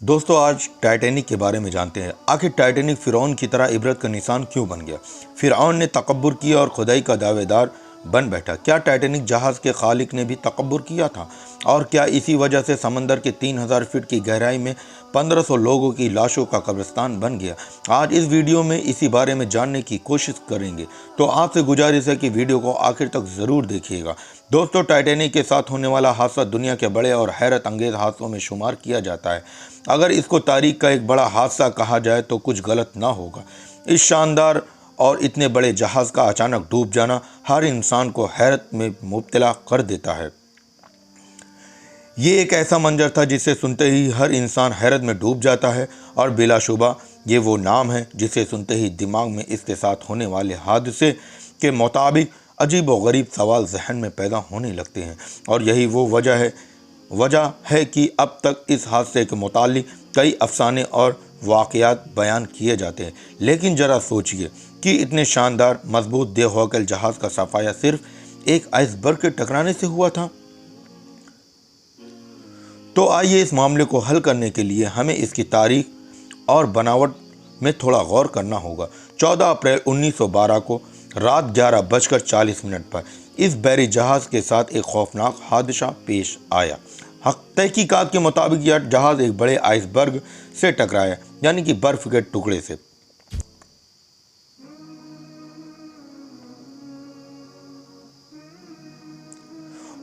دوستو آج ٹائٹینک کے بارے میں جانتے ہیں۔ آخر ٹائٹینک فرعون کی طرح عبرت کا نشان کیوں بن گیا؟ فرعون نے تکبر کیا اور خدائی کا دعوے دار بن بیٹھا۔ کیا ٹائٹینک جہاز کے خالق نے بھی تکبر کیا تھا؟ اور کیا اسی وجہ سے سمندر کے 3000 فٹ کی گہرائی میں 1500 لوگوں کی لاشوں کا قبرستان بن گیا؟ آج اس ویڈیو میں اسی بارے میں جاننے کی کوشش کریں گے، تو آپ سے گزارش ہے کہ ویڈیو کو آخر تک ضرور دیکھیے گا۔ دوستو ٹائٹینک کے ساتھ ہونے والا حادثہ دنیا کے بڑے اور حیرت انگیز حادثوں میں شمار کیا جاتا ہے۔ اگر اس کو تاریخ کا ایک بڑا حادثہ کہا جائے تو کچھ غلط نہ ہوگا۔ اس شاندار اور اتنے بڑے جہاز کا اچانک ڈوب جانا ہر انسان کو حیرت میں مبتلا کر دیتا ہے۔ یہ ایک ایسا منظر تھا جسے سنتے ہی ہر انسان حیرت میں ڈوب جاتا ہے، اور بلا شبہ یہ وہ نام ہے جسے سنتے ہی دماغ میں اس کے ساتھ ہونے والے حادثے کے مطابق عجیب و غریب سوال ذہن میں پیدا ہونے لگتے ہیں۔ اور یہی وہ وجہ ہے کہ اب تک اس حادثے کے متعلق کئی افسانے اور واقعات بیان کیے جاتے ہیں، لیکن ذرا سوچئے کہ اتنے شاندار مضبوط دیو ہیکل جہاز کا صفایا صرف ایک آئس برگ کے ٹکرانے سے ہوا تھا؟ تو آئیے اس معاملے کو حل کرنے کے لیے ہمیں اس کی تاریخ اور بناوٹ میں تھوڑا غور کرنا ہوگا۔ 14 اپریل 1912 کو رات 11:40 پر اس بحری جہاز کے ساتھ ایک خوفناک حادثہ پیش آیا۔ تحقیقات کے مطابق یہ جہاز ایک بڑے آئس برگ سے ٹکرایا، یعنی کہ برف کے ٹکڑے سے۔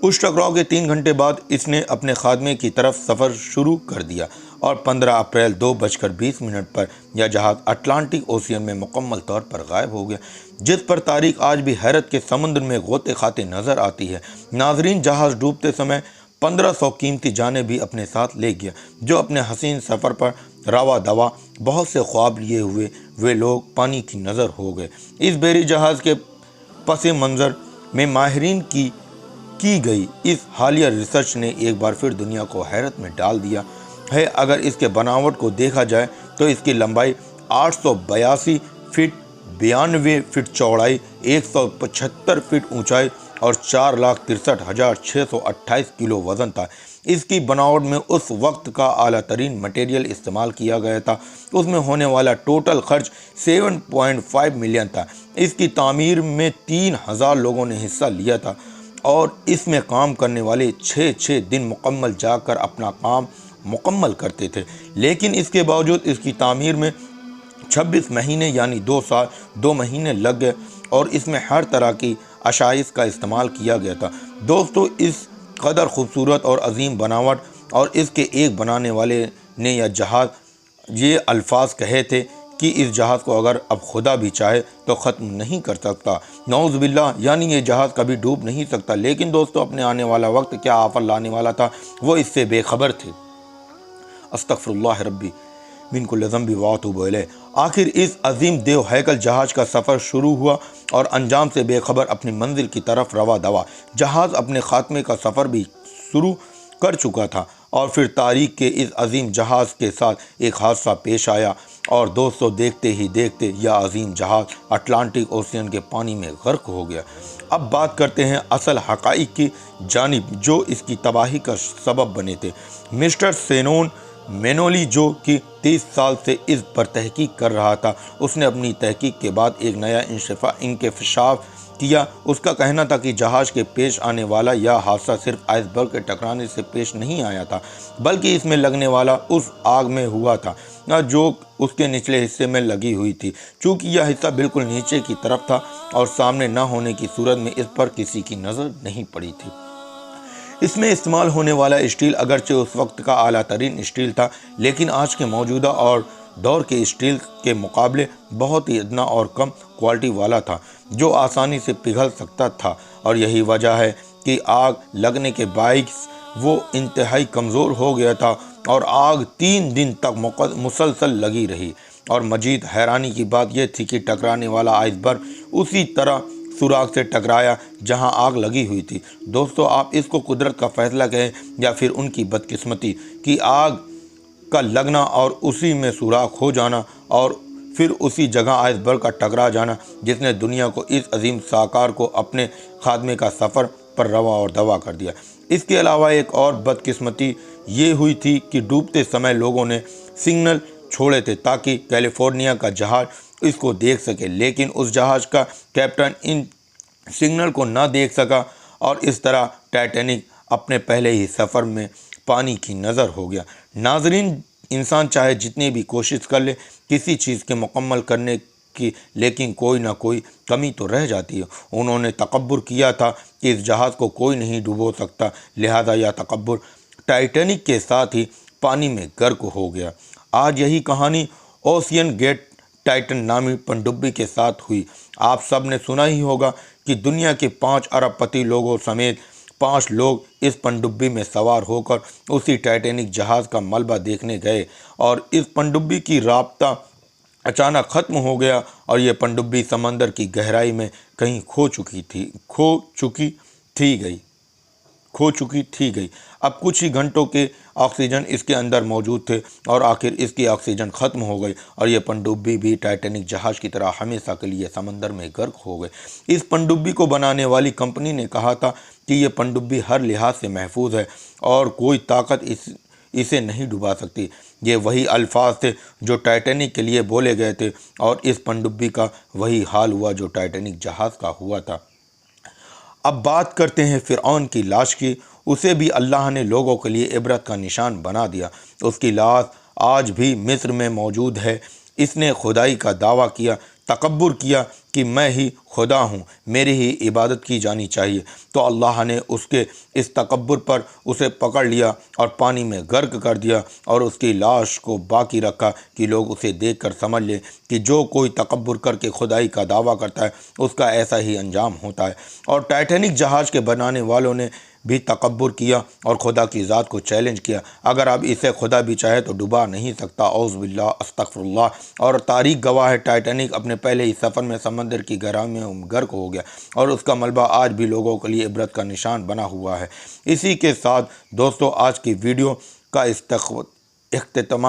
اس ٹکراؤ کے 3 گھنٹے بعد اس نے اپنے خاتمے کی طرف سفر شروع کر دیا، اور 15 اپریل 2:20 پر یہ جہاز اٹلانٹک اوشین میں مکمل طور پر غائب ہو گیا، جس پر تاریخ آج بھی حیرت کے سمندر میں غوطے کھاتے نظر آتی ہے۔ ناظرین، جہاز ڈوبتے سمے 1500 قیمتی جانیں بھی اپنے ساتھ لے گیا، جو اپنے حسین سفر پر روا دوا بہت سے خواب لیے ہوئے وہ لوگ پانی کی نظر ہو گئے۔ اس بحری جہاز کے پس منظر میں ماہرین کی گئی اس حالیہ ریسرچ نے ایک بار پھر دنیا کو حیرت میں ڈال دیا ہے۔ اگر اس کے بناوٹ کو دیکھا جائے تو اس کی لمبائی 882 فٹ، 92 فٹ چوڑائی، 175 فٹ اونچائی اور 4,63,628 کلو وزن تھا۔ اس کی بناوٹ میں اس وقت کا اعلیٰ ترین مٹیریل استعمال کیا گیا تھا۔ اس میں ہونے والا ٹوٹل خرچ 7.5 ملین تھا۔ اس کی تعمیر میں 3000 لوگوں نے حصہ لیا تھا، اور اس میں کام کرنے والے 6 دن مکمل جا کر اپنا کام مکمل کرتے تھے، لیکن اس کے باوجود اس کی تعمیر میں 26 مہینے یعنی 2 سال 2 مہینے لگ گئے، اور اس میں ہر طرح کی آسائش کا استعمال کیا گیا تھا۔ دوستو، اس قدر خوبصورت اور عظیم بناوٹ اور اس کے ایک بنانے والے نے یہ الفاظ کہے تھے کہ اس جہاز کو اگر اب خدا بھی چاہے تو ختم نہیں کر سکتا، نعوذ باللہ، یعنی یہ جہاز کبھی ڈوب نہیں سکتا۔ لیکن دوستو، اپنے آنے والا وقت کیا آفت لانے والا تھا، وہ اس سے بے خبر تھے۔ استغفر اللہ ربی من کل ذنب واتوب الیہ۔ آخر اس عظیم دیو ہیکل جہاز کا سفر شروع ہوا، اور انجام سے بے خبر اپنی منزل کی طرف روا دوا۔ جہاز اپنے خاتمے کا سفر بھی شروع کر چکا تھا، اور پھر تاریخ کے اس عظیم جہاز کے ساتھ ایک حادثہ پیش آیا، اور دوستو دیکھتے ہی دیکھتے یہ عظیم جہاز اٹلانٹک اوشین کے پانی میں غرق ہو گیا۔ اب بات کرتے ہیں اصل حقائق کی جانب جو اس کی تباہی کا سبب بنے تھے۔ مسٹر سینون مینولی، جو کہ 30 سال سے اس پر تحقیق کر رہا تھا، اس نے اپنی تحقیق کے بعد ایک نیا انکشاف کیا۔ اس کا کہنا تھا کہ جہاز کے پیش آنے والا یہ حادثہ صرف آئس برگ کے ٹکرانے سے پیش نہیں آیا تھا، بلکہ اس میں لگنے والا اس آگ میں ہوا تھا جو اس کے نچلے حصے میں لگی ہوئی تھی۔ چونکہ یہ حصہ بالکل نیچے کی طرف تھا اور سامنے نہ ہونے کی صورت میں اس پر کسی کی نظر نہیں پڑی تھی۔ اس میں استعمال ہونے والا اسٹیل اگرچہ اس وقت کا اعلیٰ ترین اسٹیل تھا، لیکن آج کے موجودہ اور دور کے اسٹیل کے مقابلے بہت ہی ادنا اور کم کوالٹی والا تھا، جو آسانی سے پگھل سکتا تھا۔ اور یہی وجہ ہے کہ آگ لگنے کے باعث وہ انتہائی کمزور ہو گیا تھا، اور آگ 3 دن تک مسلسل لگی رہی۔ اور مزید حیرانی کی بات یہ تھی کہ ٹکرانے والا آئس برگ اسی طرح سوراخ سے ٹکرایا جہاں آگ لگی ہوئی تھی۔ دوستو، آپ اس کو قدرت کا فیصلہ کہیں یا پھر ان کی بدقسمتی کہ آگ کا لگنا اور اسی میں سوراخ ہو جانا، اور پھر اسی جگہ آئس برگ کا ٹکرا جانا، جس نے دنیا کو اس عظیم ساکار کو اپنے خاتمے کا سفر پر روا اور دوا کر دیا۔ اس کے علاوہ ایک اور بدقسمتی یہ ہوئی تھی کہ ڈوبتے سمے لوگوں نے سگنل چھوڑے تھے تاکہ کیلیفورنیا کا جہاز اس کو دیکھ سکے، لیکن اس جہاز کا کیپٹن ان سگنل کو نہ دیکھ سکا اور اس طرح ٹائٹینک اپنے پہلے ہی سفر میں پانی کی نظر ہو گیا۔ ناظرین، انسان چاہے جتنی بھی کوشش کر لے کسی چیز کے مکمل کرنے کی، لیکن کوئی نہ کوئی کمی تو رہ جاتی ہے۔ انہوں نے تکبر کیا تھا کہ اس جہاز کو کوئی نہیں ڈبو سکتا، لہذا یہ تکبر ٹائٹینک کے ساتھ ہی پانی میں غرق ہو گیا۔ آج یہی کہانی اوشین گیٹ ٹائٹن نامی پنڈبی کے ساتھ ہوئی۔ آپ سب نے سنا ہی ہوگا کہ دنیا کے 5 ارب پتی لوگوں سمیت 5 لوگ اس پنڈبی میں سوار ہو کر اسی ٹائٹینک جہاز کا ملبہ دیکھنے گئے اور اس پنڈبی کی رابطہ اچانک ختم ہو گیا اور یہ پنڈبی سمندر کی گہرائی میں کہیں کھو چکی تھی گئی۔ اب کچھ ہی گھنٹوں کے آکسیجن اس کے اندر موجود تھے اور آخر اس کی آکسیجن ختم ہو گئی اور یہ پنڈبی بھی ٹائٹینک جہاز کی طرح ہمیشہ کے لیے سمندر میں غرق ہو گئے۔ اس پنڈبی کو بنانے والی کمپنی نے کہا تھا کہ یہ پنڈبی ہر لحاظ سے محفوظ ہے اور کوئی طاقت اسے نہیں ڈبا سکتی۔ یہ وہی الفاظ تھے جو ٹائٹینک کے لیے بولے گئے تھے اور اس پنڈبی کا وہی حال ہوا جو ٹائٹینک جہاز کا ہوا تھا۔ اب بات کرتے ہیں فرعون کی لاش کی۔ اسے بھی اللہ نے لوگوں کے لیے عبرت کا نشان بنا دیا۔ اس کی لاش آج بھی مصر میں موجود ہے۔ اس نے خدائی کا دعویٰ کیا، تکبر کیا کہ میں ہی خدا ہوں، میری ہی عبادت کی جانی چاہیے، تو اللہ نے اس کے اس تکبر پر اسے پکڑ لیا اور پانی میں غرق کر دیا اور اس کی لاش کو باقی رکھا کہ لوگ اسے دیکھ کر سمجھ لیں کہ جو کوئی تکبر کر کے خدائی کا دعویٰ کرتا ہے اس کا ایسا ہی انجام ہوتا ہے۔ اور ٹائٹینک جہاز کے بنانے والوں نے بھی تکبر کیا اور خدا کی ذات کو چیلنج کیا۔ اگر اب اسے خدا بھی چاہے تو ڈبا نہیں سکتا، اعوذ باللہ، استغفر اللہ۔ اور تاریخ گواہ ہے ٹائٹینک اپنے پہلے ہی سفر میں سمندر کی گہرائی میں غرق ہو گیا اور اس کا ملبہ آج بھی لوگوں کے لیے عبرت کا نشان بنا ہوا ہے۔ اسی کے ساتھ دوستو آج کی ویڈیو کا اختتام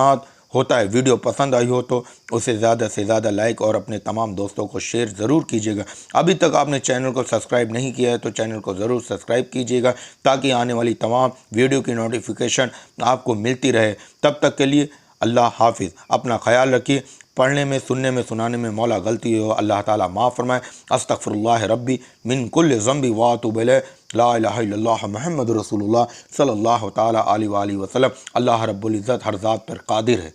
ہوتا ہے۔ ویڈیو پسند آئی ہو تو اسے زیادہ سے زیادہ لائک اور اپنے تمام دوستوں کو شیئر ضرور کیجیے گا۔ ابھی تک آپ نے چینل کو سبسکرائب نہیں کیا ہے تو چینل کو ضرور سبسکرائب کیجیے گا تاکہ آنے والی تمام ویڈیو کی نوٹیفیکیشن آپ کو ملتی رہے۔ تب تک کے لیے اللہ حافظ، اپنا خیال رکھیے۔ پڑھنے میں، سننے میں، سنانے میں مولا غلطی ہو اللہ تعالیٰ معاف فرمائے۔ استغفر اللہ ربی من کل ذنب واتوب الیہ، لا الہ الا اللہ محمد رسول اللہ صلی اللہ تعالیٰ علیہ وآلہ وسلم۔ اللہ رب العزت ہر ذات پر قادر ہے۔